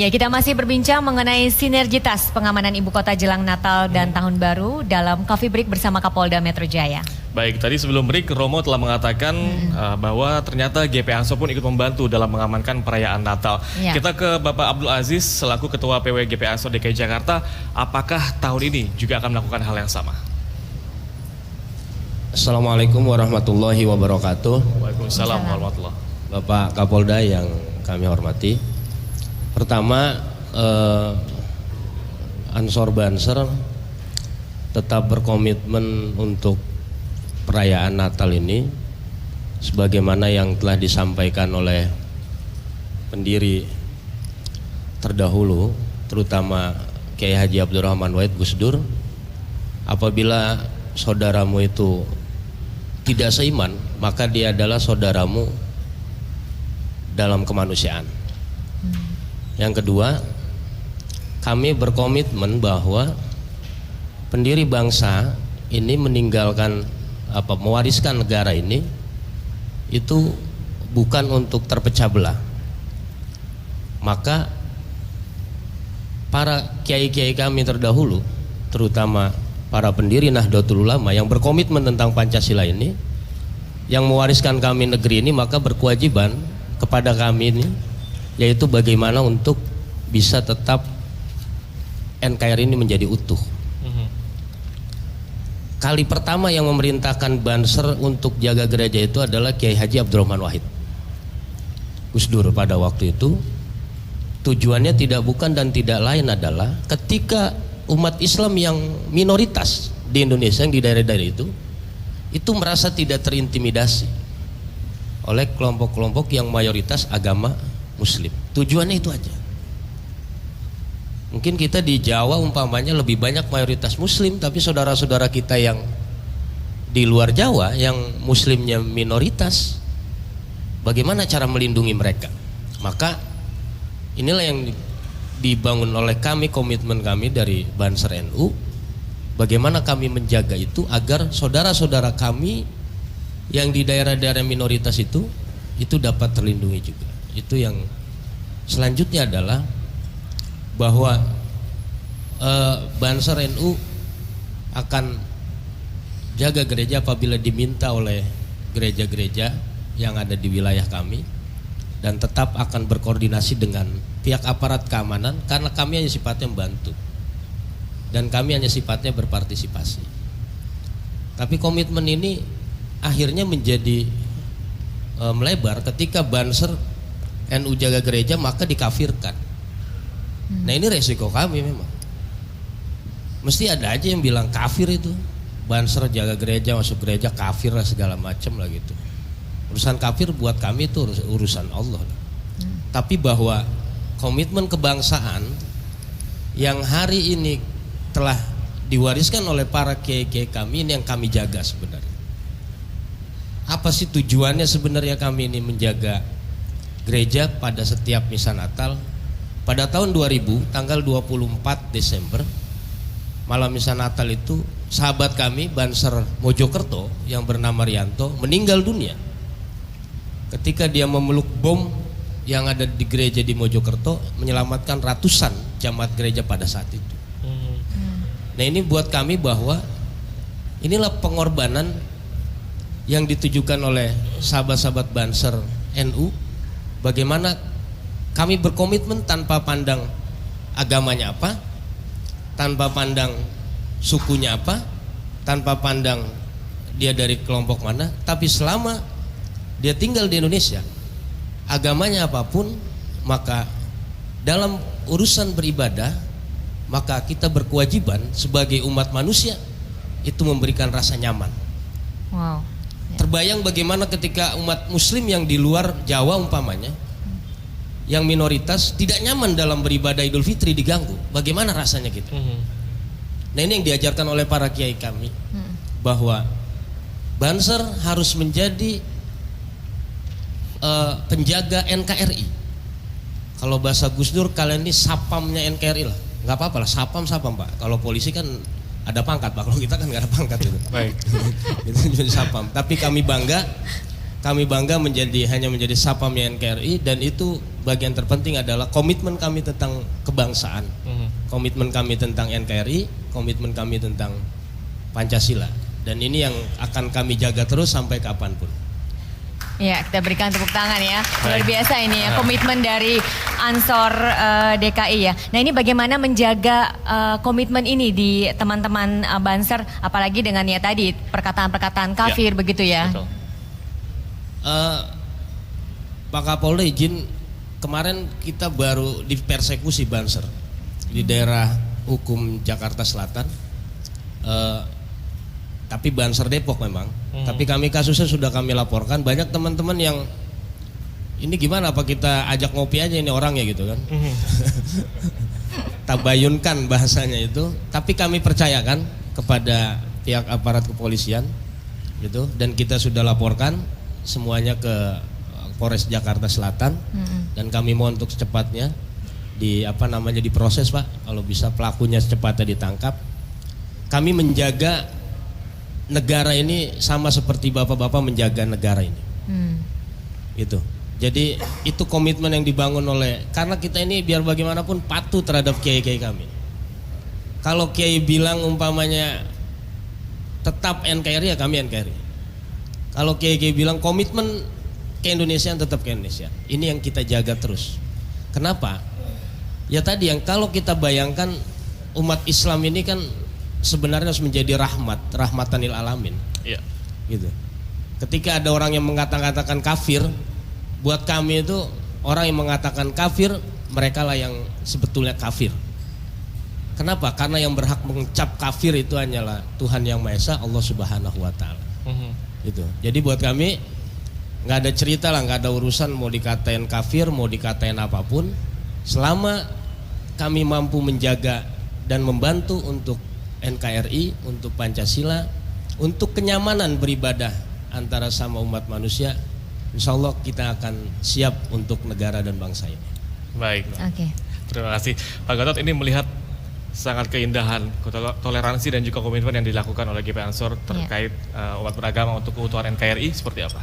Ya, kita masih berbincang mengenai sinergitas pengamanan Ibu Kota jelang Natal dan Tahun Baru dalam Coffee Break bersama Kapolda Metro Jaya. Baik, tadi sebelum break Romo telah mengatakan bahwa ternyata GP Ansor pun ikut membantu dalam mengamankan perayaan Natal. Ya. Kita ke Bapak Abdul Aziz selaku Ketua PW GP Ansor DKI Jakarta, apakah tahun ini juga akan melakukan hal yang sama? Assalamualaikum warahmatullahi wabarakatuh. Waalaikumsalam warahmatullahi. Bapak Kapolda yang kami hormati, pertama Ansor Banser tetap berkomitmen untuk perayaan Natal ini sebagaimana yang telah disampaikan oleh pendiri terdahulu, terutama Kiai Haji Abdurrahman Wahid Gus Dur. Apabila saudaramu itu tidak seiman, maka dia adalah saudaramu dalam kemanusiaan. Yang kedua, kami berkomitmen bahwa pendiri bangsa ini mewariskan negara ini itu bukan untuk terpecah belah. Maka para kiai-kiai kami terdahulu, terutama para pendiri Nahdlatul Ulama yang berkomitmen tentang Pancasila ini, yang mewariskan kami negeri ini, maka berkewajiban kepada kami ini, yaitu bagaimana untuk bisa tetap NKRI ini menjadi utuh. Kali pertama yang memerintahkan Banser untuk jaga gereja itu adalah Kiai Haji Abdurrahman Wahid Gus Dur pada waktu itu. Tujuannya tidak bukan dan tidak lain adalah ketika umat Islam yang minoritas di Indonesia yang di daerah-daerah itu merasa tidak terintimidasi oleh kelompok-kelompok yang mayoritas agama Muslim. Tujuannya itu aja. Mungkin kita di Jawa umpamanya lebih banyak mayoritas Muslim, tapi saudara-saudara kita yang di luar Jawa yang Muslimnya minoritas, bagaimana cara melindungi mereka? Maka inilah yang dibangun oleh kami, komitmen kami dari Banser NU, bagaimana kami menjaga itu agar saudara-saudara kami yang di daerah-daerah minoritas itu dapat terlindungi juga. Itu yang selanjutnya adalah bahwa Banser NU akan jaga gereja apabila diminta oleh gereja-gereja yang ada di wilayah kami, dan tetap akan berkoordinasi dengan pihak aparat keamanan karena kami hanya sifatnya membantu dan kami hanya sifatnya berpartisipasi. Tapi komitmen ini akhirnya menjadi melebar ketika Banser NU jaga gereja maka dikafirkan. Nah ini resiko kami memang. Mesti ada aja yang bilang kafir itu. Banser jaga gereja, masuk gereja kafir lah segala macam lah gitu. Urusan kafir buat kami itu urusan Allah. Tapi bahwa komitmen kebangsaan yang hari ini telah diwariskan oleh para kiai-kiai kami ini yang kami jaga sebenarnya. Apa sih tujuannya sebenarnya kami ini menjaga gereja pada setiap misa Natal? Pada tahun 2000 tanggal 24 Desember malam misa Natal itu sahabat kami Banser Mojokerto yang bernama Rianto meninggal dunia ketika dia memeluk bom yang ada di gereja di Mojokerto, menyelamatkan ratusan jamaat gereja pada saat itu. Nah ini buat kami bahwa inilah pengorbanan yang ditujukan oleh sahabat-sahabat Banser NU, bagaimana kami berkomitmen tanpa pandang agamanya apa, tanpa pandang sukunya apa, tanpa pandang dia dari kelompok mana, tapi selama dia tinggal di Indonesia, agamanya apapun, maka dalam urusan beribadah, maka kita berkewajiban sebagai umat manusia itu memberikan rasa nyaman. Wow. Terbayang bagaimana ketika umat Muslim yang di luar Jawa umpamanya, yang minoritas tidak nyaman dalam beribadah Idul Fitri diganggu, bagaimana rasanya gitu. Nah ini yang diajarkan oleh para kiai kami, bahwa Banser harus menjadi penjaga NKRI. Kalau bahasa Gus Dur, kalian ini sapamnya NKRI lah. Nggak apa-apa lah, sapam Pak. Kalau polisi kan ada pangkat Pak, kalau kita kan nggak ada pangkat itu. Baik. Itu jadi sapam. Tapi kami bangga hanya menjadi sapamnya NKRI, dan itu bagian terpenting adalah komitmen kami tentang kebangsaan, komitmen kami tentang NKRI, komitmen kami tentang Pancasila. Dan ini yang akan kami jaga terus sampai kapanpun. Ya, kita berikan tepuk tangan ya. Luar biasa ini ya, komitmen dari Ansor DKI ya. Nah, ini bagaimana menjaga komitmen ini di teman-teman Banser, apalagi dengan ya tadi perkataan-perkataan kafir begitu ya. Betul. Pak Kapolda izin, kemarin kita baru dipersekusi Banser di daerah hukum Jakarta Selatan. Tapi Banser Depok memang. Tapi kami kasusnya sudah kami laporkan. Banyak teman-teman yang ini gimana, apa kita ajak ngopi aja ini orangnya gitu kan. Tabayunkan bahasanya itu. Tapi kami percayakan kepada pihak aparat kepolisian gitu, dan kita sudah laporkan semuanya ke Polres Jakarta Selatan. Dan kami mohon untuk secepatnya diproses Pak. Kalau bisa pelakunya secepatnya ditangkap. Kami menjaga negara ini sama seperti bapak-bapak menjaga negara ini. Itu. Jadi itu komitmen yang dibangun oleh, karena kita ini biar bagaimanapun patuh terhadap kiai-kiai kami. Kalau kiai bilang umpamanya tetap NKRI, ya kami NKRI. Kalau kiai-kiai bilang komitmen ke Indonesia, tetap ke Indonesia. Ini yang kita jaga terus. Kenapa? Ya tadi yang kalau kita bayangkan umat Islam ini kan sebenarnya harus menjadi rahmatan lil alamin. Iya. Gitu. Ketika ada orang yang mengatakan kafir, buat kami itu orang yang mengatakan kafir, mereka lah yang sebetulnya kafir. Kenapa? Karena yang berhak mengecap kafir itu hanyalah Tuhan Yang Maha Esa, Allah Subhanahu wa taala. Gitu. Jadi buat kami nggak ada cerita lah, nggak ada urusan mau dikatain kafir, mau dikatain apapun, selama kami mampu menjaga dan membantu untuk NKRI, untuk Pancasila, untuk kenyamanan beribadah antara sama umat manusia, insya Allah kita akan siap untuk negara dan bangsa ini. Baik. Oke. Terima kasih Pak Gatot. Ini melihat sangat keindahan, toleransi dan juga komitmen yang dilakukan oleh GP Ansor terkait umat beragama untuk keutuhan NKRI seperti apa?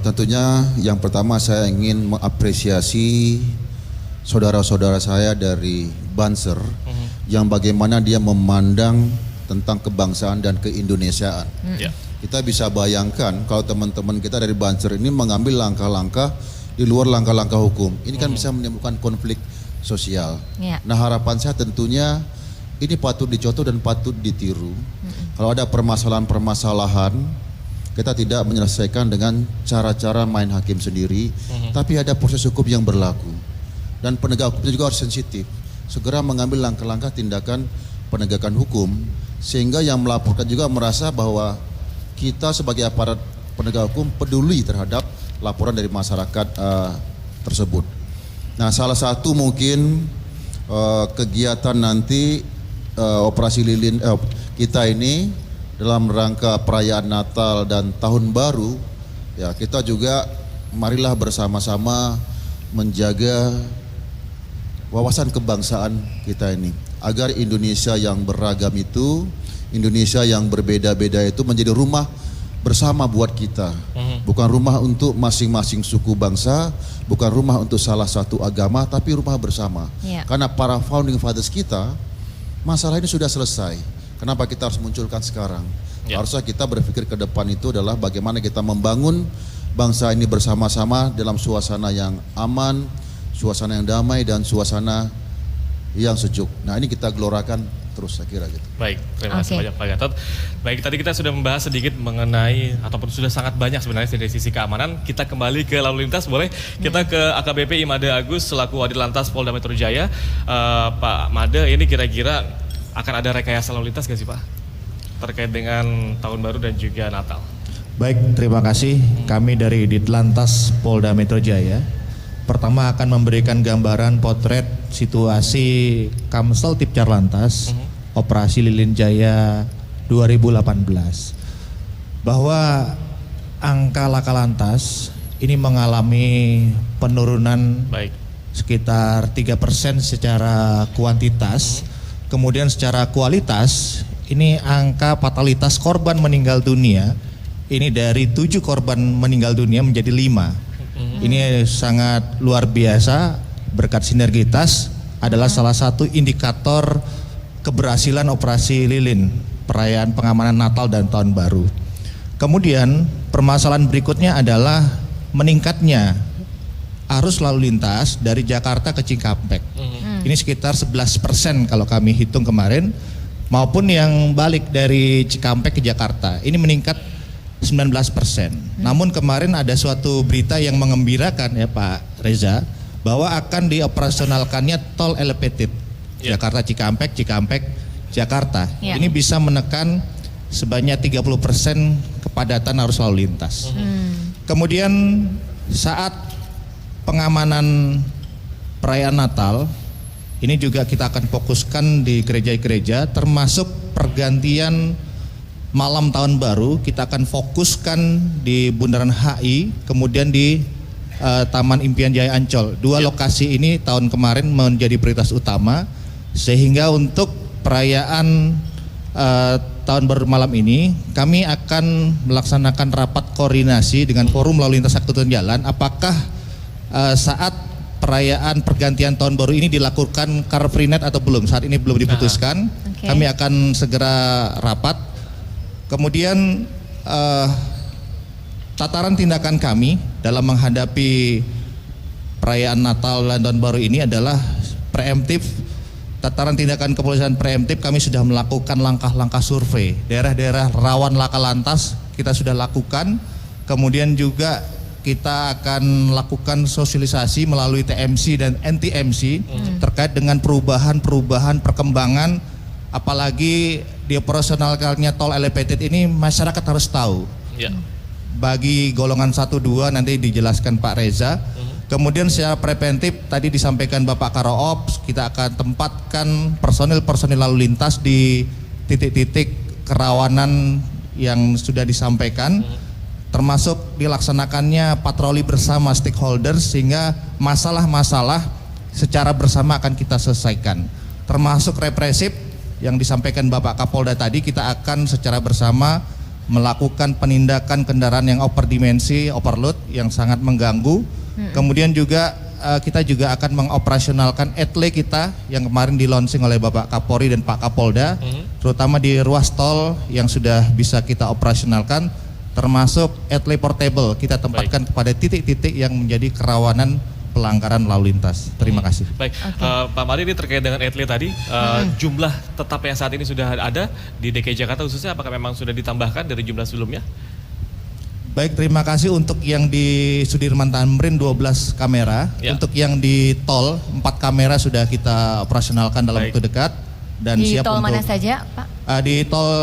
Tentunya yang pertama saya ingin mengapresiasi saudara-saudara saya dari Banser yang bagaimana dia memandang tentang kebangsaan dan keindonesiaan. Kita bisa bayangkan kalau teman-teman kita dari Banser ini mengambil langkah-langkah di luar langkah-langkah hukum, ini kan bisa menimbulkan konflik sosial. Nah, harapan saya tentunya ini patut dicontoh dan patut ditiru. Kalau ada permasalahan-permasalahan, kita tidak menyelesaikan dengan cara-cara main hakim sendiri, tapi ada proses hukum yang berlaku. Dan penegak hukum juga harus sensitif, segera mengambil langkah-langkah tindakan penegakan hukum, sehingga yang melaporkan juga merasa bahwa kita sebagai aparat penegak hukum peduli terhadap laporan dari masyarakat tersebut. Nah, salah satu mungkin kegiatan nanti operasi lilin kita ini dalam rangka perayaan Natal dan Tahun Baru, ya kita juga marilah bersama-sama menjaga wawasan kebangsaan kita ini, agar Indonesia yang beragam itu, Indonesia yang berbeda-beda itu menjadi rumah bersama buat kita. Bukan rumah untuk masing-masing suku bangsa, bukan rumah untuk salah satu agama, tapi rumah bersama. Karena para founding fathers kita, masalah ini sudah selesai. Kenapa kita harus munculkan sekarang? Harusnya kita berpikir ke depan itu adalah bagaimana kita membangun bangsa ini bersama-sama dalam suasana yang aman, suasana yang damai, dan suasana yang sejuk. Nah, ini kita gelorakan terus, saya kira gitu. Baik, terima kasih banyak Pak Gatot. Baik, tadi kita sudah membahas sedikit mengenai, ataupun sudah sangat banyak sebenarnya dari sisi keamanan. Kita kembali ke lalu lintas, boleh? Kita ke AKBP Imade Agus selaku Wadid Lantas Polda Metro Jaya. Pak Made, ini kira-kira akan ada rekayasa lalu lintas gak sih Pak? Terkait dengan Tahun Baru dan juga Natal. Baik, terima kasih. Kami dari Ditlantas Polda Metro Jaya pertama akan memberikan gambaran potret situasi Kamsel Tipcar Lantas Operasi Lilin Jaya 2018, bahwa angka laka lantas ini mengalami penurunan sekitar 3% secara kuantitas. Kemudian secara kualitas ini angka fatalitas korban meninggal dunia ini dari 7 korban meninggal dunia menjadi 5. Ini sangat luar biasa, berkat sinergitas adalah salah satu indikator keberhasilan operasi lilin perayaan pengamanan Natal dan Tahun Baru. Kemudian permasalahan berikutnya adalah meningkatnya arus lalu lintas dari Jakarta ke Cikampek. Ini sekitar 11% kalau kami hitung kemarin, maupun yang balik dari Cikampek ke Jakarta. Ini meningkat 19%. Namun kemarin ada suatu berita yang mengembirakan ya Pak Reza, bahwa akan dioperasionalkannya tol elevated Jakarta Cikampek, Cikampek Jakarta. Ini bisa menekan sebanyak 30% kepadatan arus lalu lintas. Kemudian saat pengamanan perayaan Natal, ini juga kita akan fokuskan di gereja-gereja, termasuk pergantian malam tahun baru. Kita akan fokuskan di Bundaran HI, kemudian di Taman Impian Jaya Ancol. Dua lokasi ini tahun kemarin menjadi prioritas utama, sehingga untuk perayaan tahun baru malam ini kami akan melaksanakan rapat koordinasi dengan Forum Lalu Lintas Angkutan Jalan. Apakah saat perayaan pergantian tahun baru ini dilakukan car free night atau belum? Saat ini belum diputuskan. Kami akan segera rapat. Kemudian tataran tindakan kami dalam menghadapi perayaan Natal dan Tahun Baru ini adalah preemptif. Tataran tindakan kepolisian preemptif, kami sudah melakukan langkah-langkah survei. Daerah-daerah rawan laka lantas kita sudah lakukan. Kemudian juga kita akan lakukan sosialisasi melalui TMC dan NTMC terkait dengan perubahan perkembangan, apalagi di operasionalnya tol elevated ini masyarakat harus tahu. Bagi golongan 1-2 nanti dijelaskan Pak Reza. Kemudian secara preventif tadi disampaikan Bapak Karo-Ops, kita akan tempatkan personil lalu lintas di titik-titik kerawanan yang sudah disampaikan, termasuk dilaksanakannya patroli bersama stakeholders, sehingga masalah-masalah secara bersama akan kita selesaikan. Termasuk represif yang disampaikan Bapak Kapolda tadi, kita akan secara bersama melakukan penindakan kendaraan yang overdimensi, overload yang sangat mengganggu. Kemudian juga kita juga akan mengoperasionalkan etle kita yang kemarin di launching oleh Bapak Kapolri dan Pak Kapolda, terutama di ruas tol yang sudah bisa kita operasionalkan, termasuk etle portable kita tempatkan kepada titik-titik yang menjadi kerawanan pelanggaran lalu lintas. Terima kasih. Baik, Pak Mari, ini terkait dengan etle tadi, jumlah tetap yang saat ini sudah ada di DKI Jakarta khususnya, apakah memang sudah ditambahkan dari jumlah sebelumnya? Baik, terima kasih. Untuk yang di Sudirman Tamrin 12 kamera, untuk yang di tol 4 kamera sudah kita operasionalkan dalam waktu dekat dan di siap tol untuk mana saja, Pak? Di tol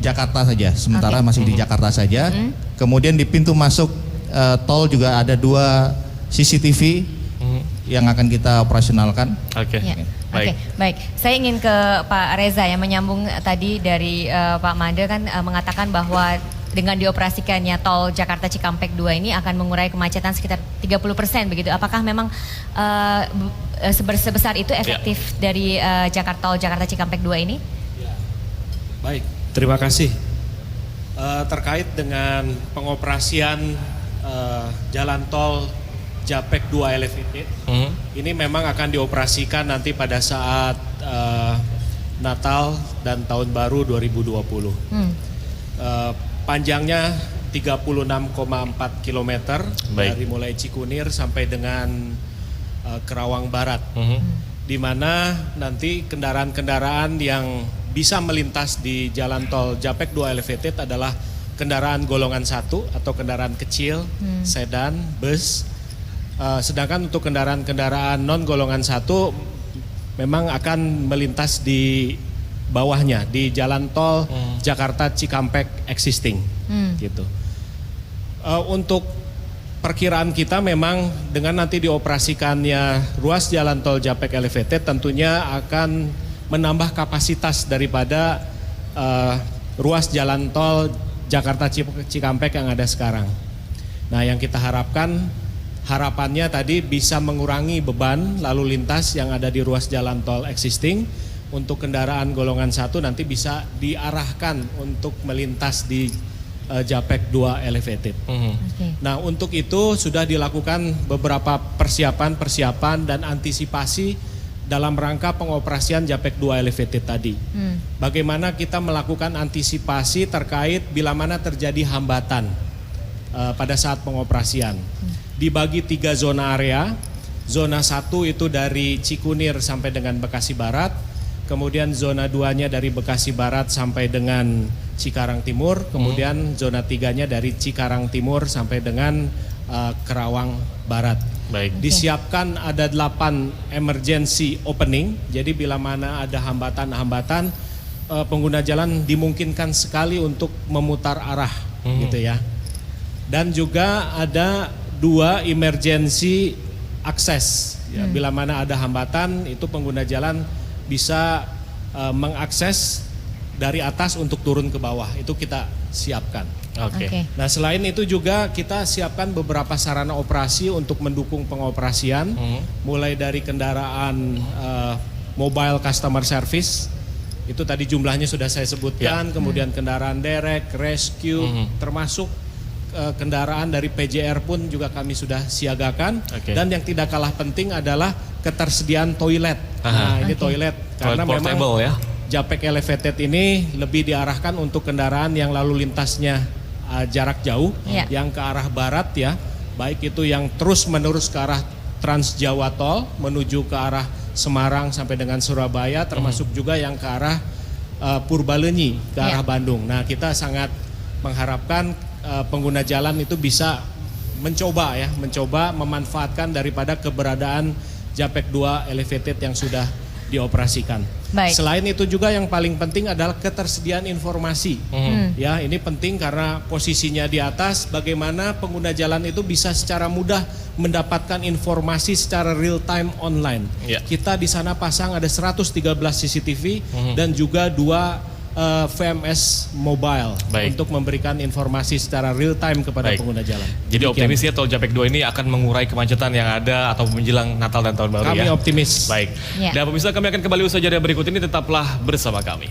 Jakarta saja, sementara masih di Jakarta saja. Kemudian di pintu masuk tol juga ada 2 CCTV yang akan kita operasionalkan. Baik. Saya ingin ke Pak Reza yang menyambung tadi dari Pak Made kan mengatakan bahwa dengan dioperasikannya tol Jakarta Cikampek 2 ini akan mengurai kemacetan sekitar 30% begitu. Apakah memang sebesar itu efektif dari tol Jakarta Cikampek 2 ini? Baik, terima kasih. Terkait dengan pengoperasian jalan tol Japek 2 Elevated, ini memang akan dioperasikan nanti pada saat Natal dan Tahun Baru 2020. Panjangnya 36,4 km dari mulai Cikunir sampai dengan Kerawang Barat, di mana nanti kendaraan-kendaraan yang bisa melintas di jalan tol Japek 2 Elevated adalah kendaraan golongan 1 atau kendaraan kecil, sedan, bus. Sedangkan untuk kendaraan-kendaraan non golongan 1 memang akan melintas di bawahnya di jalan tol Jakarta Cikampek existing, gitu. Untuk perkiraan kita memang dengan nanti dioperasikannya ruas jalan tol Japek Elevated tentunya akan menambah kapasitas daripada ruas jalan tol Jakarta Cikampek yang ada sekarang. Nah, yang kita harapannya tadi bisa mengurangi beban lalu lintas yang ada di ruas jalan tol existing. Untuk kendaraan golongan 1 nanti bisa diarahkan untuk melintas di Japek 2 Elevated. Oke. Nah, untuk itu sudah dilakukan beberapa persiapan dan antisipasi dalam rangka pengoperasian Japek 2 Elevated tadi. Bagaimana kita melakukan antisipasi terkait bila mana terjadi hambatan pada saat pengoperasian. Dibagi 3 zona area. Zona 1 itu dari Cikunir sampai dengan Bekasi Barat. Kemudian zona 2-nya dari Bekasi Barat sampai dengan Cikarang Timur. Kemudian zona 3-nya dari Cikarang Timur sampai dengan Kerawang Barat. Baik. Disiapkan ada 8 emergency opening. Jadi bila mana ada hambatan-hambatan, pengguna jalan dimungkinkan sekali untuk memutar arah, gitu ya. Dan juga ada 2 emergency akses. Ya, bila mana ada hambatan, itu pengguna jalan bisa mengakses dari atas untuk turun ke bawah. Itu kita siapkan. Oke. Oke. Nah, selain itu juga kita siapkan beberapa sarana operasi untuk mendukung pengoperasian, mulai dari kendaraan mobile customer service, itu tadi jumlahnya sudah saya sebutkan, kemudian kendaraan derek, rescue, termasuk kendaraan dari PJR pun juga kami sudah siagakan. Dan yang tidak kalah penting adalah ketersediaan toilet. Nah, ini toilet karena memang ya. Japek Elevated ini lebih diarahkan untuk kendaraan yang lalu lintasnya jarak jauh, yang ke arah barat ya, baik itu yang terus menerus ke arah Trans Jawa Tol menuju ke arah Semarang sampai dengan Surabaya, termasuk juga yang ke arah Purbalenyi ke arah Bandung. Nah, kita sangat mengharapkan pengguna jalan itu bisa mencoba memanfaatkan daripada keberadaan Japek 2 Elevated yang sudah dioperasikan. Baik. Selain itu juga yang paling penting adalah ketersediaan informasi. Ya, ini penting karena posisinya di atas, bagaimana pengguna jalan itu bisa secara mudah mendapatkan informasi secara real time online. Kita di sana pasang ada 113 CCTV dan juga 2 VMS mobile untuk memberikan informasi secara real time kepada pengguna jalan. Jadi optimis ya tol Japek 2 ini akan mengurai kemacetan yang ada atau menjelang Natal dan Tahun Baru ya. Kami optimis. Baik. Dan pemirsa, kami akan kembali usaha jeda berikut ini, tetaplah bersama kami.